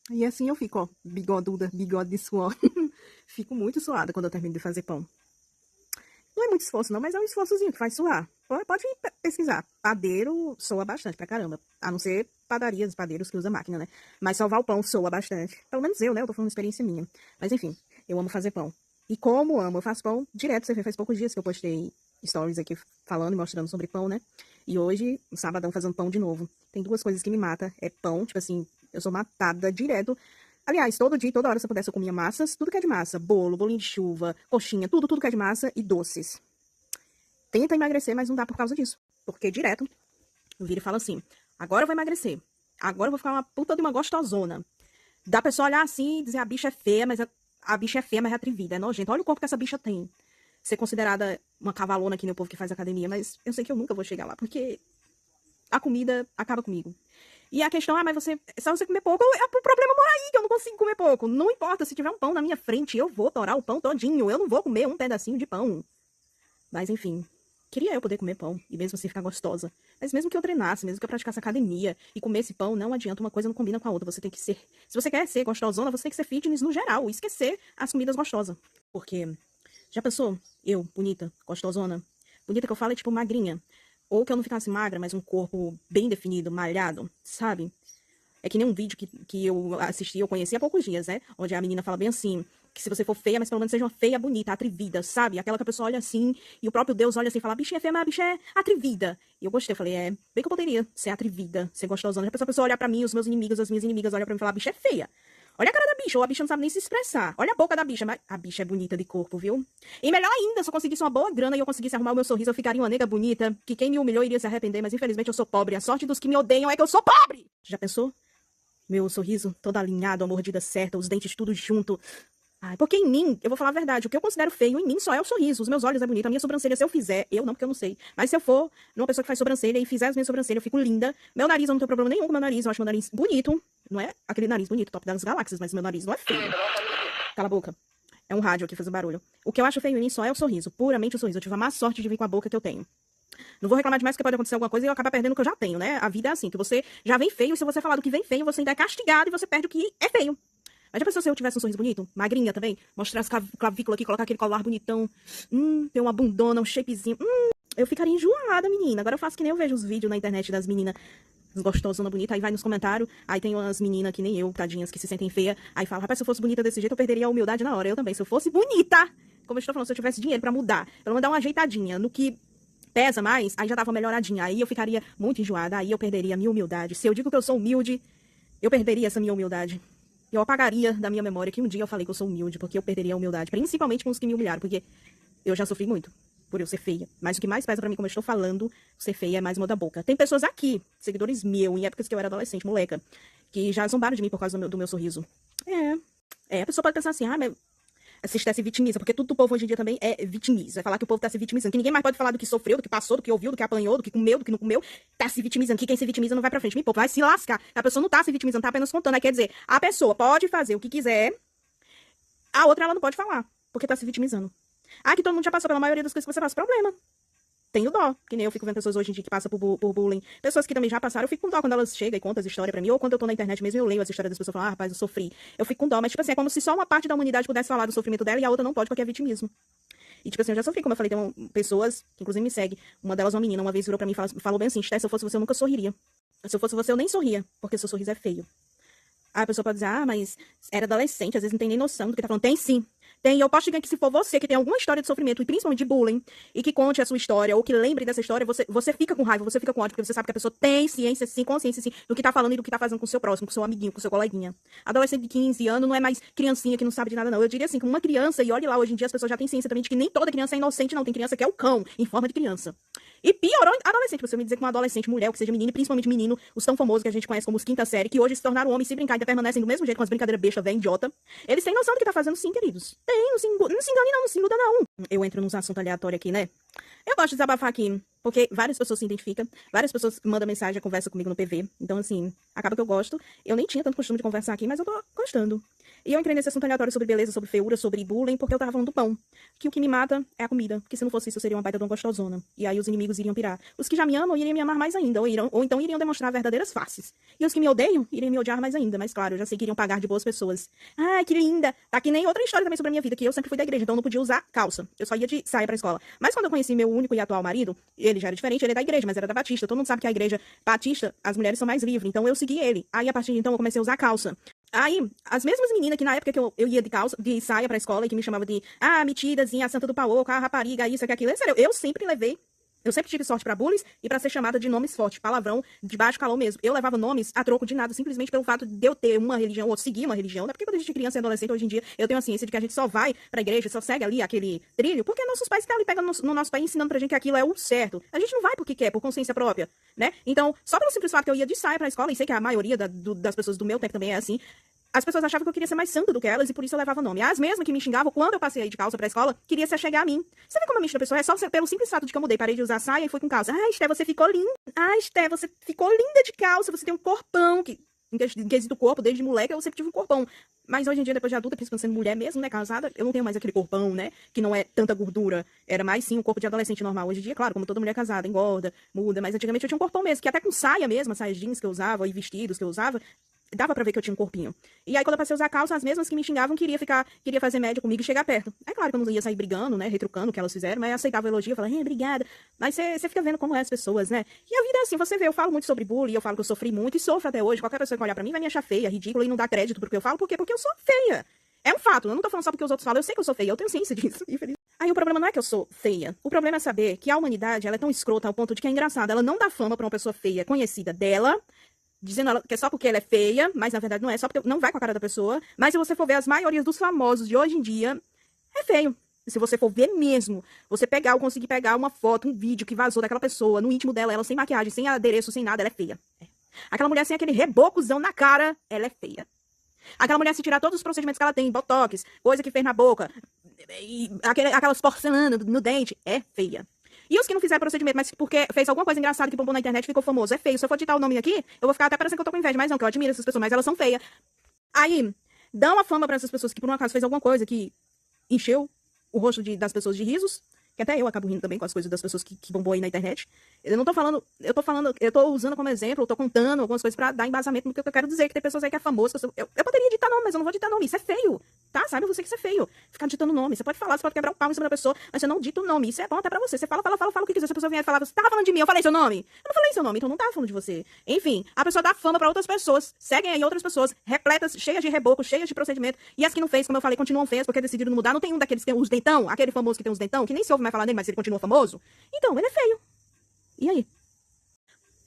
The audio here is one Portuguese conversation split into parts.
E assim eu fico, ó, bigoduda, bigode de suor. Fico muito suada quando eu termino de fazer pão. Não é muito esforço não, mas é um esforçozinho que faz suar. Pode pesquisar. Padeiro soa bastante pra caramba. A não ser padarias, padeiros que usam máquina, né? Mas salvar o pão soa bastante. Pelo menos eu, né? Eu tô falando experiência minha. Mas enfim, eu amo fazer pão. E como amo, eu faço pão direto. Você vê, faz poucos dias que eu postei stories aqui falando e mostrando sobre pão, né? E hoje, no sabadão, fazendo pão de novo. Tem duas coisas que me matam. É pão, tipo assim, eu sou matada direto. Aliás, todo dia, toda hora, se eu pudesse, eu comia massas, tudo que é de massa. Bolo, bolinho de chuva, coxinha, tudo que é de massa e doces. Tenta emagrecer, mas não dá por causa disso. Porque direto, eu viro e falo assim, agora eu vou emagrecer. Agora eu vou ficar uma puta de uma gostosona. Dá a pessoa olhar assim e dizer, a bicha é feia, mas a bicha é feia, mas é atrevida, é nojenta. Olha o corpo que essa bicha tem. Ser considerada uma cavalona aqui no povo que faz academia, mas eu sei que eu nunca vou chegar lá, porque a comida acaba comigo. E a questão, mas só você comer pouco, o problema mora aí, que eu não consigo comer pouco. Não importa, se tiver um pão na minha frente, eu vou torar o pão todinho, eu não vou comer um pedacinho de pão. Mas enfim, queria eu poder comer pão, e mesmo assim ficar gostosa. Mas mesmo que eu treinasse, mesmo que eu praticasse academia, e comesse pão, não adianta, uma coisa não combina com a outra, você tem que ser... Se você quer ser gostosona, você tem que ser fitness no geral, e esquecer as comidas gostosas. Porque, já pensou? Eu, bonita, gostosona, bonita que eu falo é tipo magrinha. Ou que eu não ficasse magra, mas um corpo bem definido, malhado, sabe? É que nem um vídeo que eu assisti, eu conheci há poucos dias, né? Onde a menina fala bem assim, que se você for feia, mas pelo menos seja uma feia bonita, atrevida, sabe? Aquela que a pessoa olha assim, e o próprio Deus olha assim e fala, a bichinha é feia, mas a bicha é atrevida. E eu gostei, eu falei, bem que eu poderia ser atrevida, ser gostosona. A pessoa olhar pra mim, os meus inimigos, as minhas inimigas olham pra mim e falar, a bicha é feia. Olha a cara da bicha, ou a bicha não sabe nem se expressar. Olha a boca da bicha, mas a bicha é bonita de corpo, viu? E melhor ainda, se eu conseguisse uma boa grana e eu conseguisse arrumar o meu sorriso, eu ficaria uma nega bonita, que quem me humilhou iria se arrepender, mas infelizmente eu sou pobre. A sorte dos que me odeiam é que eu sou pobre! Já pensou? Meu sorriso todo alinhado, a mordida certa, os dentes tudo junto. Ai, porque em mim, eu vou falar a verdade, o que eu considero feio em mim só é o sorriso. Os meus olhos é bonito, a minha sobrancelha, se eu fizer, eu não, porque eu não sei. Mas se eu for numa pessoa que faz sobrancelha e fizer as minhas sobrancelhas, eu fico linda. Meu nariz, eu não tenho problema nenhum com meu nariz, eu acho meu nariz bonito. Não é aquele nariz bonito, top das galáxias, mas meu nariz não é feio. Cala a boca. É um rádio aqui fazendo barulho. O que eu acho feio em mim só é o sorriso, puramente o sorriso. Eu tive a má sorte de vir com a boca que eu tenho. Não vou reclamar demais porque pode acontecer alguma coisa e eu acabar perdendo o que eu já tenho, né? A vida é assim, que você já vem feio e se você falar do que vem feio, você ainda é castigado e você perde o que é feio. Mas já pensou se eu tivesse um sorriso bonito? Magrinha também? Mostrar as clavículas aqui, colocar aquele colar bonitão. Ter uma bundona, um shapezinho. Eu ficaria enjoada, menina. Agora eu faço que nem eu vejo os vídeos na internet das meninas gostosona, bonita, aí vai nos comentários, aí tem umas meninas que nem eu, tadinhas, que se sentem feia, aí fala, rapaz, se eu fosse bonita desse jeito, eu perderia a humildade na hora. Eu também, se eu fosse bonita, como eu estou falando, se eu tivesse dinheiro pra mudar, pelo menos dar uma ajeitadinha no que pesa mais, aí já dava uma melhoradinha, aí eu ficaria muito enjoada, aí eu perderia a minha humildade. Se eu digo que eu sou humilde, eu perderia essa minha humildade. Eu apagaria da minha memória que um dia eu falei que eu sou humilde, porque eu perderia a humildade, principalmente com os que me humilharam, porque eu já sofri muito por eu ser feia. Mas o que mais pesa pra mim, como eu estou falando, ser feia é mais uma da boca. Tem pessoas aqui, seguidores meus, em épocas que eu era adolescente, moleca, que já zombaram de mim por causa do meu sorriso. A pessoa pode pensar assim, mas assiste se vitimiza, porque tudo do povo hoje em dia também é vitimiza. Vai falar que o povo tá se vitimizando, que ninguém mais pode falar do que sofreu, do que passou, do que ouviu, do que apanhou, do que comeu, do que não comeu. Tá se vitimizando, que quem se vitimiza não vai pra frente. Me povo, vai se lascar. A pessoa não tá se vitimizando, tá apenas contando. Aí quer dizer, a pessoa pode fazer o que quiser, a outra ela não pode falar, porque tá se vitimizando. Que todo mundo já passou pela maioria das coisas que você faz. Problema. Tenho dó. Que nem eu fico vendo pessoas hoje em dia que passam por bullying. Pessoas que também já passaram, eu fico com dó quando elas chegam e contam as histórias pra mim. Ou quando eu tô na internet mesmo, eu leio as histórias das pessoas e falo, rapaz, eu sofri. Eu fico com dó. Mas, tipo assim, é como se só uma parte da humanidade pudesse falar do sofrimento dela e a outra não pode, porque é vitimismo. E, tipo assim, eu já sofri, como eu falei, tem pessoas que, inclusive, me seguem. Uma delas, uma menina, uma vez virou pra mim e falou bem assim, Steph, se eu fosse você, eu nunca sorriria. Se eu fosse você, eu nem sorria, porque seu sorriso é feio. Aí a pessoa pode dizer, mas era adolescente, às vezes não tem nem noção do que tá falando. Tem sim. Tem, eu posso dizer que se for você que tem alguma história de sofrimento, e principalmente de bullying, e que conte a sua história, ou que lembre dessa história, você fica com raiva, você fica com ódio, porque você sabe que a pessoa tem ciência, sim, consciência, sim, do que tá falando e do que tá fazendo com o seu próximo, com o seu amiguinho, com o seu coleguinha. Adolescente de 15 anos não é mais criancinha que não sabe de nada, não. Eu diria assim, como uma criança, e olhe lá, hoje em dia as pessoas já têm ciência também de que nem toda criança é inocente, não. Tem criança que é o cão, em forma de criança. E piorou adolescente, você me dizer que uma adolescente, mulher, ou que seja menino, e principalmente menino, os tão famosos que a gente conhece como os quinta série, que hoje se tornaram homens, se brincar, ainda permanecem do mesmo jeito, com as brincadeiras besta, velho, idiota. Eles têm noção do que tá fazendo, sim, queridos. Tem, não se engane, não, não se iluda, não. Eu entro num assunto aleatório aqui, né? Eu gosto de desabafar aqui, porque várias pessoas se identificam, várias pessoas mandam mensagem, conversam comigo no PV. Então, assim, acaba que eu gosto. Eu nem tinha tanto costume de conversar aqui, mas eu tô gostando. E eu entrei nesse assunto aleatório sobre beleza, sobre feiura, sobre bullying, porque eu tava falando do pão. Que o que me mata é a comida. Porque se não fosse isso, eu seria uma baita de uma gostosona. E aí os inimigos iriam pirar. Os que já me amam iriam me amar mais ainda. Ou então iriam demonstrar verdadeiras faces. E os que me odeiam iriam me odiar mais ainda. Mas claro, eu já sei que iriam pagar de boas pessoas. Ai, que linda! Tá que nem outra história também sobre a minha vida, que eu sempre fui da igreja, então eu não podia usar calça. Eu só ia de saia pra escola. Mas quando eu conheci meu único e atual marido, ele já era diferente, ele é da igreja, mas era da Batista. Todo mundo sabe que a igreja Batista, as mulheres são mais livres. Então eu segui ele. Aí a partir de então eu comecei a usar calça. Aí, as mesmas meninas que na época que eu ia de calça, de saia pra escola e que me chamavam de, metidazinha, a santa do pau, a rapariga, isso, aqui, aquilo. É sério, eu sempre tive sorte pra bullies e pra ser chamada de nomes fortes, palavrão, de baixo calão mesmo. Eu levava nomes a troco de nada, simplesmente pelo fato de eu ter uma religião ou seguir uma religião, né? Porque quando a gente é criança e adolescente, hoje em dia, eu tenho a ciência de que a gente só vai pra igreja, só segue ali aquele trilho, porque nossos pais estão ali pegando no nosso país ensinando pra gente que aquilo é o certo. A gente não vai porque quer, por consciência própria, né? Então, só pelo simples fato que eu ia de saia pra escola, e sei que a maioria das pessoas do meu tempo também é assim, as pessoas achavam que eu queria ser mais santa do que elas e por isso eu levava nome. As mesmas que me xingavam quando eu passei aí de calça pra escola, queria se achegar a mim. Você vê como a mente da pessoa é só pelo simples fato de que eu mudei, parei de usar saia e fui com calça. Esté, você ficou linda. Esté, você ficou linda de calça, você tem um corpão. Que, em quesito do corpo, desde moleque eu sempre tive um corpão. Mas hoje em dia, depois de adulta, principalmente sendo mulher mesmo, né, casada, eu não tenho mais aquele corpão, né, que não é tanta gordura. Era mais, sim, um corpo de adolescente normal. Hoje em dia, claro, como toda mulher casada, engorda, muda. Mas antigamente eu tinha um corpão mesmo, que até com saia mesmo, as saias jeans que eu usava e vestidos que eu usava, dava pra ver que eu tinha um corpinho. E aí, quando eu passei a usar calça, as mesmas que me xingavam queria fazer média comigo e chegar perto. É claro que eu não ia sair brigando, né, retrucando o que elas fizeram, mas eu aceitava o elogio, eu falava, obrigada. Mas você fica vendo como é as pessoas, né? E a vida é assim, você vê, eu falo muito sobre bullying, eu falo que eu sofri muito e sofro até hoje. Qualquer pessoa que olhar pra mim vai me achar feia, ridícula e não dar crédito pro que eu falo. Por quê? Porque eu sou feia. É um fato, eu não tô falando só porque os outros falam, eu sei que eu sou feia, eu tenho ciência disso, infelizmente. Aí o problema não é que eu sou feia. O problema é saber que a humanidade, ela é tão escrota ao ponto de que é engraçado. Ela não dá fama pra uma pessoa feia, conhecida dela, dizendo que é só porque ela é feia, mas na verdade não é, só porque não vai com a cara da pessoa. Mas se você for ver as maiorias dos famosos de hoje em dia, é feio. Se você for ver mesmo, você conseguir pegar uma foto, um vídeo que vazou daquela pessoa, no íntimo dela, ela sem maquiagem, sem adereço, sem nada, ela é feia. Aquela mulher sem aquele rebocozão na cara, ela é feia. Aquela mulher se tirar todos os procedimentos que ela tem, botox, coisa que fez na boca, e aquelas porcelanas no dente, é feia. E os que não fizeram procedimento, mas porque fez alguma coisa engraçada que bombou na internet e ficou famoso, é feio. Se eu for digitar o nome aqui, eu vou ficar até parecendo que eu tô com inveja, mas não, que eu admiro essas pessoas, mas elas são feias. Aí, dão a fama pra essas pessoas que por um acaso fez alguma coisa que encheu o rosto das pessoas de risos, que até eu acabo rindo também com as coisas das pessoas que bombou aí na internet. Eu não tô falando, eu tô usando como exemplo, eu tô contando algumas coisas pra dar embasamento no que eu quero dizer, que tem pessoas aí que é famoso, eu poderia digitar nome, mas eu não vou digitar nome, isso é feio, tá? Sabe você que isso é feio, ficar ditando nome, você pode falar, você pode quebrar um pau em cima da pessoa, mas você não dita o nome, isso é bom até pra você, você fala o que quiser, se a pessoa vier e falar, você tava falando de mim, eu falei seu nome? Eu não falei seu nome, então não tava falando de você. Enfim, a pessoa dá fama pra outras pessoas, seguem aí outras pessoas, repletas, cheias de reboco, cheias de procedimento, e as que não fez, como eu falei, continuam feias, porque decidiram não mudar, não tem um daqueles que tem os dentão, aquele famoso que tem os dentão, que nem se ouve mais falar dele, mas ele continua famoso, então, ele é feio. E aí?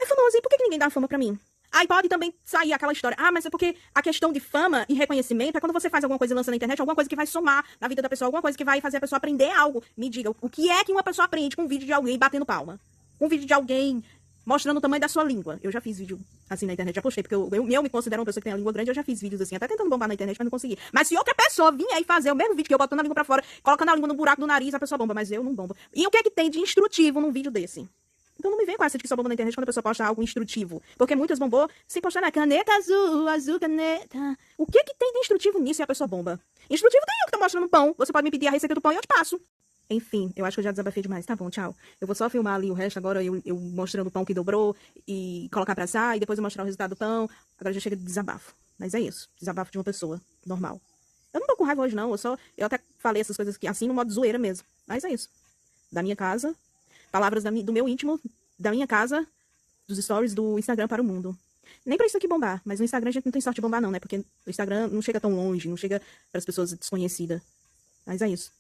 É famoso, e por que ninguém dá fama pra mim? Aí pode também sair aquela história. Mas é porque a questão de fama e reconhecimento é quando você faz alguma coisa e lança na internet, alguma coisa que vai somar na vida da pessoa, alguma coisa que vai fazer a pessoa aprender algo. Me diga, o que é que uma pessoa aprende com um vídeo de alguém batendo palma? Um vídeo de alguém mostrando o tamanho da sua língua. Eu já fiz vídeo assim na internet, já postei, porque eu me considero uma pessoa que tem a língua grande, eu já fiz vídeos assim, até tentando bombar na internet, mas não consegui. Mas se outra pessoa vir aí fazer o mesmo vídeo que eu botando a língua pra fora, colocando a língua no buraco do nariz, a pessoa bomba, mas eu não bombo. E o que é que tem de instrutivo num vídeo desse? Então não me vem com essa de que só bomba na internet quando a pessoa posta algo instrutivo. Porque muitas bombou sem postar na caneta azul, azul caneta. O que que tem de instrutivo nisso e a pessoa bomba? Instrutivo tem eu que tô mostrando pão. Você pode me pedir a receita do pão e eu te passo. Enfim, eu acho que eu já desabafei demais. Tá bom, tchau. Eu vou só filmar ali o resto agora, eu mostrando o pão que dobrou e colocar pra assar, e depois eu mostrar o resultado do pão. Agora já chega de desabafo. Mas é isso. Desabafo de uma pessoa normal. Eu não tô com raiva hoje, não. Eu até falei essas coisas aqui assim no modo zoeira mesmo. Mas é isso. Da minha casa. Palavras do meu íntimo, da minha casa, dos stories do Instagram para o mundo. Nem pra isso aqui bombar, mas no Instagram a gente não tem sorte de bombar não, né? Porque o Instagram não chega tão longe, não chega para as pessoas desconhecidas. Mas é isso.